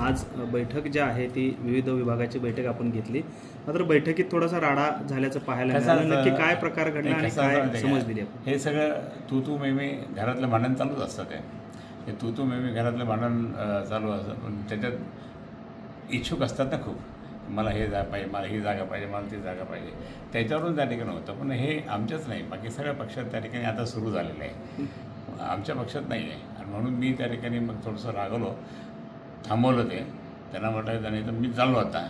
आज बैठक जी आहे ती विविध विभागाची बैठक आपण घेतली, मात्र बैठकीत थोडासा राडा झाल्याचं पाहायला मिळालं. नक्की काय प्रकार घडला आणि काय समज दिली आपण? हे सगळं तू मेमी घरातलं भांडण चालूच असतं. ते तू मेमी घरातलं भांडण चालू असतं, पण त्याच्यात इच्छुक असतात ना खूप. मला हे जागा पाहिजे, मला ही जागा पाहिजे, मला ती जागा पाहिजे, त्याच्यावरून त्या ठिकाणी होतं. पण हे आमच्याच नाही, बाकी सगळ्या पक्षात त्या ठिकाणी आता सुरू झालेलं आहे. आमच्या पक्षात नाही आहे. आणि म्हणून मी त्या ठिकाणी मग थोडंसं रागवलो, थांबवलं ते. त्यांना म्हटलं त्याने तर मी चाललो आता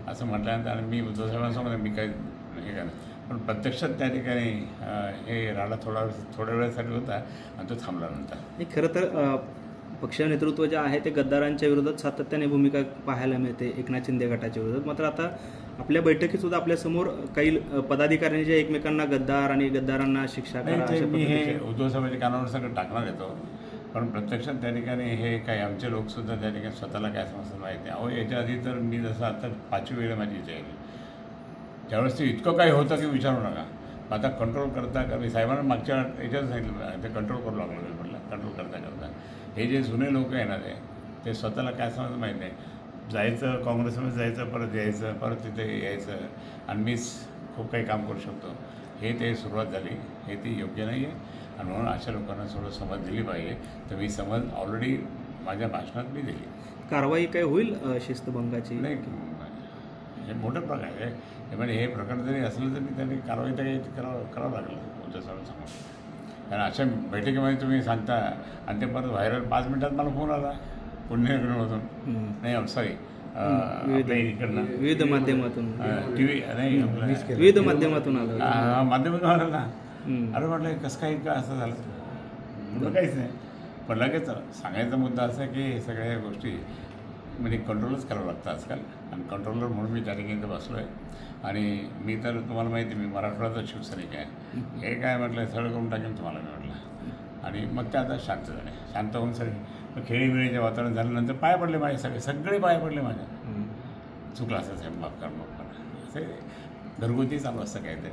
असं म्हटल्यानंतर, आणि मी उद्धव साहेबांसमोर मी काही हे का पण प्रत्यक्षात त्या ठिकाणी हे राडा थोड्या वेळासाठी होता आणि तो थांबला नंतर. खरं तर पक्ष नेतृत्व जे आहे ते गद्दारांच्या विरोधात सातत्याने भूमिका पाहायला मिळते, एकनाथ शिंदे गटाच्या विरोधात. मात्र आता आपल्या बैठकीत सुद्धा आपल्यासमोर काही पदाधिकाऱ्यांनी जे एकमेकांना गद्दार आणि गद्दारांना शिक्षा करा अशा मी हे उद्धव साहेबांच्या कानावर सगळं टाकणार येतो. पण प्रत्यक्षात त्या ठिकाणी हे काही आमचे लोकसुद्धा त्या ठिकाणी स्वतःला काय समजतात माहिती आहे. अहो, याच्या आधी तर मी जसं आता 5वी वेळेला माझी इथे आहे, त्यावेळेस ते इतकं काही होतं की विचारू नका. आता कंट्रोल करता का मी साहेबांना मागच्या याच्यात सांगितलं, ते कंट्रोल करू लागलो. मी म्हटलं कंट्रोल करता हे जे जुने लोक आहे ना, ते स्वतःला काय समजत माहीत नाही. जायचं काँग्रेसमध्ये, जायचं परत यायचं, परत तिथे यायचं, आणि मीच खूप काही काम करू शकतो, हे ते सुरुवात झाली. हे ती योग्य नाही आहे. आणि म्हणून अशा लोकांना थोडं समज दिली पाहिजे. तर मी समज ऑलरेडी माझ्या भाषणात मी दिली. कारवाई काय होईल शिस्तभंगाची? नाही, हे मोठं प्रकार आहे. म्हणजे हे प्रकरण जरी असलं तरी त्यांनी कारवाई तरी करावं लागलं उद्धव साहेबांसमोर. कारण अशा बैठकीमध्ये तुम्ही सांगता आणि ते परत व्हायरल 5 मिनिटात मला फोन आला पुण्यनगरमधून, नाही सॉरी इकडनं विविध माध्यमातून, TV नाही विविध माध्यमातून आलं, माध्यमातून आलं ना. अरे म्हटलं कसं काही का असं झालं? काहीच नाही. पण लगेच सांगायचा मुद्दा असा की हे सगळ्या गोष्टी म्हणजे कंट्रोलच करावं लागतं आजकाल. आणि कंट्रोलर म्हणून मी त्या ठिकाणी बसलो आहे. आणि मी तर तुम्हाला माहिती आहे, मी मराठवाड्याचा शिवसैनिक आहे. हे काय म्हटलं सगळं करून टाकेन तुम्हाला, मी म्हटलं. आणि मग ते आता शांत झाले. शांत होऊन सगळे मग खेळीमेळीचे वातावरण झाल्यानंतर पाय पडले माझे, सगळे पाय पडले माझ्या. चुकलं असं साहेब, माफ कर असे घरगुती चालू असतं काय ते.